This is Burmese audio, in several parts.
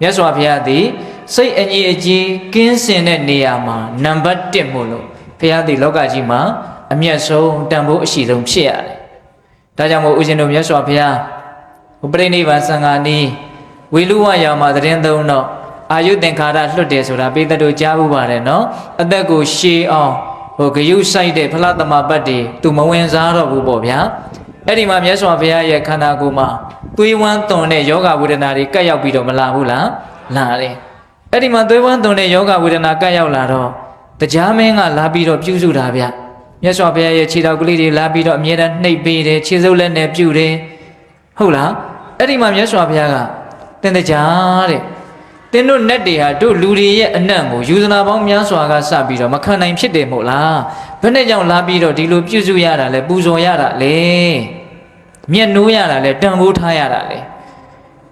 မြတ်စွာဘုရားသည်စိတ်အငြိအကျေးကင်းစင်တဲ့နေရာမှာနံပါတ်1မို့လို့ဘုရားသည်လောကကြီးမှာအမျက်ဆုံးတန်ဖိုးအရှိဆုံးဖြစ်ရတယ်။ဒါကြောင့်မို့ဦးဇင်းတို့မြတ်စွာဘုရားဥပရိနိဗ္ဗာန်စံဃာနီးဝေလူဝရာမှာသတင်းသုံးတော့အာယုသင်္ခါရလွတ်တယ်ဆိုတာပိဿတို့ကြားဘူးပါတယ်နော်။အသက်ကိုရှည်အောင်ဂယုဆိုင်တဲ့ဖလားသမပတ်တွေသူမဝင်စားတော့ဘူးပေါ့ဗျာ။အဲ့ဒီမှာမြတ်စွာဘုရားရဲ့ခန္ဓာကိုယ်မှာသွေးဝမ်းသွန်တဲ့ယောဂဝေဒနာတွေကပ်ရောက်ပြီးတော့မလာဘူးလား။လာတယ်။အဲ့ဒီမှာသွေးဝမ်းသွန်တဲ့ယောဂဝေဒနာကပ်ရောက်လာတော့တရားမင်းကလာပြီးတော့ပြုစုတာဗျ။မြတ်စွာဘုရားရဲ့ခြေတော်ကလေးတွေလာပြီးတော့အမြဲတမ်းနှိပ်ပေးတယ်ခြေစုပ်လက်နဲ့ပြုတယ်ဟုတ်လားအဲ့ဒီမှာမြတ်စွာဘုရားကသင်တရားတဲ့သင်တို့နတ်တွေဟာတို့လူတွေရဲ့အနံ့ကိုယူဇနာပေါင်းများစွာကစပြီးတော့မခံနိုင်ဖြစ်တယ်မို့လားဘယ်နဲ့ကြောင့်လာပြီးတော့ဒီလိုပြုစုရတာလဲပူဇော်ရတာလဲမျက်နှိုးရတာလဲတန်ဖိုးထားရတာလဲ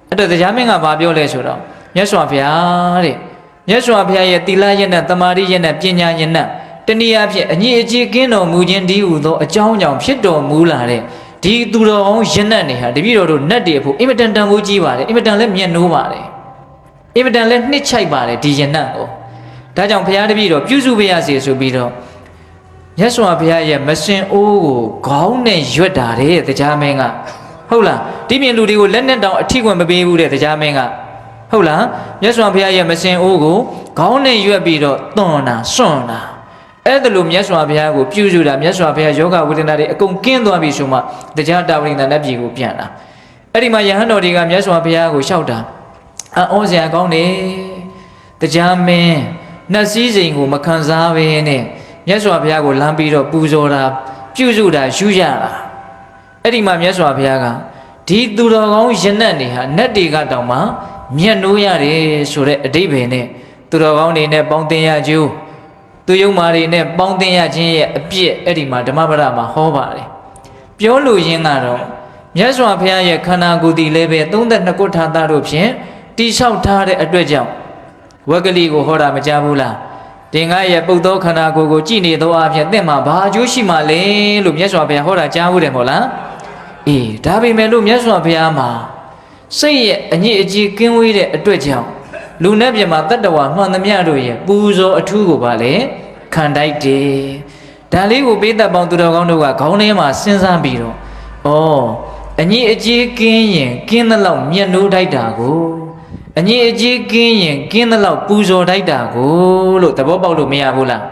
အဲ့တော့တရားမင်းကဘာပြောလဲဆိုတော့မြတ်စွာဘုရားတဲ့မြတ်စွာဘုရားရဲ့သီလရဲ့နဲ့တမာတိရဲ့နဲ့ပညာရဲ့နဲ့တနည်းအားဖြင့်အညီအကျေးကင်းတော်မူခြင်းဒီဟုသောအကြောင်းကြောင့်ဖြစ်တော်မူလာတဲ့ဒီသူတော်ကောင်းရင့်နဲ့နေဟာတပည့်တော်တို့နတ်တွေဖို့အင်မတန်တန်ဖိုးကြီးပါတယ်အင်မတန်လည်းမျက်နှိုးပါတယ်အင်မတန်လည်းနှစ်ချိုက်ပါတယ်ဒီရင့်နဲ့ကိုဒါကြောင့်ဘုရားတပည့်တော်ပြုစုပေးရစေဆိုပြီးတော့မြတ်စွာဘုရားရဲ့မစင်အိုးကိုခေါင်းနဲ့ရွတ်တာတဲ့တရားမင်းကဟုတ်လားဒီပြင်လူတွေကိုလက်နဲ့တောင်အထိခွင့်မပေးဘူးတဲ့တရားမင်းကဟုတ်လားမြတ်စွာဘုရားရဲ့မစင်အိုးကိုခေါင်းနဲ့ရွတ်ပြီးတော့သွန်တာစွန့်တာအဲ့ဒါလိုမြတ်စွာဘုရားကိုပြုစုတာမြတ်စွာဘုရားယောဂဝေဒနာတွေအကုန်ကင်းသွားပြီဆိုမှတရားတာဝိဉ္ဇဏပြည်ကိုပြန်လာအဲ့ဒီမှာယဟန်တော်တွေကမြတ်စွာဘုရားကိုလျှောက်တာအောစရာကောင်းတယ်တရားမင်းနှက်စည်းစိမ်ကိုမခံစားဘဲနဲ့မြတ်စွာဘုရားကိုလမ်းပြီးတော့ပူဇော်တာပြုစုတာယူရတာအဲ့ဒီမှာမြတ်စွာဘုရားကဒီသူတော်ကောင်းယနတ်တွေဟာနတ်တွေကတောင်မှမျက်နှိုးရတယ်ဆိုတဲ့အဓိပ္ပာယ်နဲ့သူတော်ကောင်းတွေနဲ့ပေါင်းသင်ရကြိုးသူယုံမာတွေနဲ့ပေါင်းသင်ရခြင်းရဲ့အပြစ်အဲ့ဒီမှာဓမ္မပဒမှာဟောပါတယ်ပြောလို့ရင်းကတော့မြတ်စွာဘုရားရဲ့ခန္ဓာကိုယ်တည်လည်းပဲ32ခုထာတာတို့ဖြင့်တိဆောက်ထားတဲ့အတွက်ကြောင့်ဝဂ္ဂလိကိုဟောတာမကြားဘူးလားတင်ငါရဲ့ပုတ်သောခန္ဓာကိုယ်ကိုကြည်နေသောအဖြစ်သင်မှာဘာအကျိုးရှိမှလဲလို့မြတ်စွာဘုရားဟောတာကြားဘူးတယ်မဟုတ်လားအေးဒါပေမဲ့လို့မြတ်စွာဘုရားမှာစိတ်ရဲ့အညစ်အကြေးကင်းဝေးတဲ့အတွက်ကြောင့်လူနဲ့ပြမှာတတ္တဝါမှန်သမျှတို့ရဲ့ပူဇော်အထူးကိုပါလေခံတိုက်တယ်ဒါလေးကိုပေးသက်ပေါင်းသူတော်ကောင်းတို့ကခေါင်းထဲမှာစဉ်းစားပြီးတော့အညစ်အကြေးကင်းရင်ကင်းသလောက်မျက်နှိုးတိုက်တာကိုအညစ်အကြေးကင်းရင်ကင်းသလောက်ပူဇော်တိုက်တာကိုလို့သဘောပေါက်လို့မရဘူးလား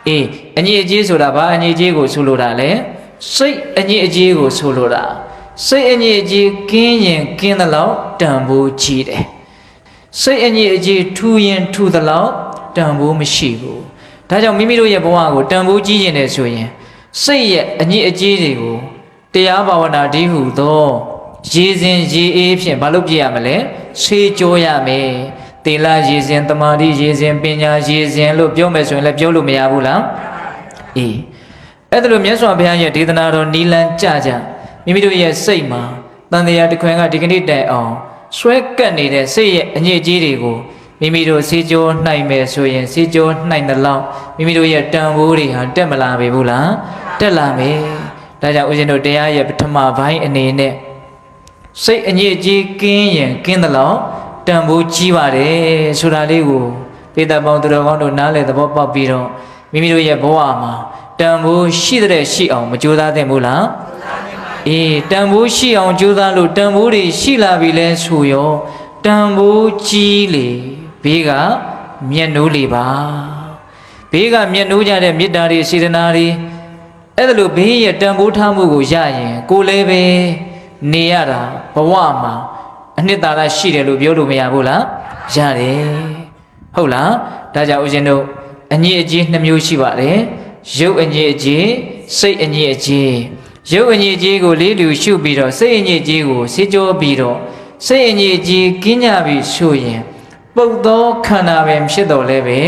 အေးအညစ်အကြေးဆိုတာဘာအညစ်အကြေးကိုဆိုလိုတာလဲစိတ်အညစ်အကြေးကိုဆိုလိုတာစိတ်အညစ်အကြေးကင်းရင်ကင်းသလောက်တန်ဖိုးကြီးတယ်စိတ်အညစ်အကြေးထူရင်ထူသလောက်တန်ဖိုးမရှိဘူးဒါကြောင့်မိမိတို့ရဲ့ဘဝကိုတန်ဖိုးကြီးရင်လည်းဆိုရင်စိတ်ရဲ့အညစ်အကြေးတွေကိုတရားဘာဝနာတည်းဟူသောရေစဉ်ရေအေးဖြင့်ဘာလို့ပြရမလဲဆေးကြောရမယ်သီလရေစဉ်တမာတိရေစဉ်ပညာရေစဉ်လို့ပြောမယ်ဆိုရင်လည်းပြောလို့မရဘူးလားအေးအဲ့ဒါလို့မြတ်စွာဘုရားရဲ့ဒေသနာတော်နီလန်ကြကြမိမိတို့ရဲ့စိတ်မှာတန်တရားတစ်ခွင်ကဒီကနေ့တိုင်အောင်ဆွဲကပ်နေတဲ့စိတ်ရဲ့အညစ်အကြေးတွေကိုမိမိတို့ဆေးကြောနိုင်မယ်ဆိုရင်ဆေးကြောနိုင်တဲ့လောက်မိမိတို့ရဲ့တန်ဖိုးတွေဟာတက်မလာပေဘူးလားတက်လာမယ်ဒါကြောင့်ဦးဇင်းတို့တရားရဲ့ပထမပိုင်းအနေနဲ့စိတ်အညစ်အကြေးကင်းရင်ကင်းတဲ့လောက်တန်ဖိုးကြီးပါတယ်ဆိုတာလေးကိုပေတပေါင်းသူတော်ကောင်းတို့နားလည်သဘောပေါက်ပြီးတော့မိမိတို့ရဲ့ဘဝမှာတန်ဖိုးရှိတဲ့ရှိအောင်မကြိုးစားသင့်ဘူးလားအေးတန်ဖိုးရှိအောင်ကြိုးစားလို့တန်ဖိုးတွေရှိလာပြီလဲဆိုရောတန်ဖိုးကြီးလေဘေးကမျက်နှိုးလေပါဘေးကမျက်နှိုးကြတဲ့မေတ္တာတွေစေတနာတွေအဲ့ဒါလို့ဘေးရဲ့တန်ဖိုးထားမှုကိုရရင်ကိုယ်လည်းပဲနေရတာဘဝမှာအနှစ်သာရရှိတယ်လို့ပြောလို့မရဘူးလားရတယ်ဟုတ်လားဒါကြောင့်ဦးဇင်းတို့အညစ်အကြေး2မျိုးရှိပါတယ်ရုပ်အညစ်အကြေးစိတ်အညစ်အကြေးရုပ်အညစ်အကြေးကိုလေးလူရှုပြီးတော့စိတ်အညစ်အကြေးကိုစေကြောပြီးတော့စိတ်အညစ်အကြေးကင်းကြပြီဆိုရင်ပုတ်သောခန္ဓာပဲဖြစ်တော်လဲပဲ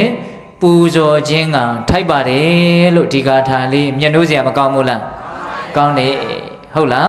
ပူဇော်ခြင်းကထိုက်ပါတယ်လို့ဒီဂါထာလေးမျက်နှိုးစရာမကောင်းဘူးလားကောင်းတယ်ဟုတ်လား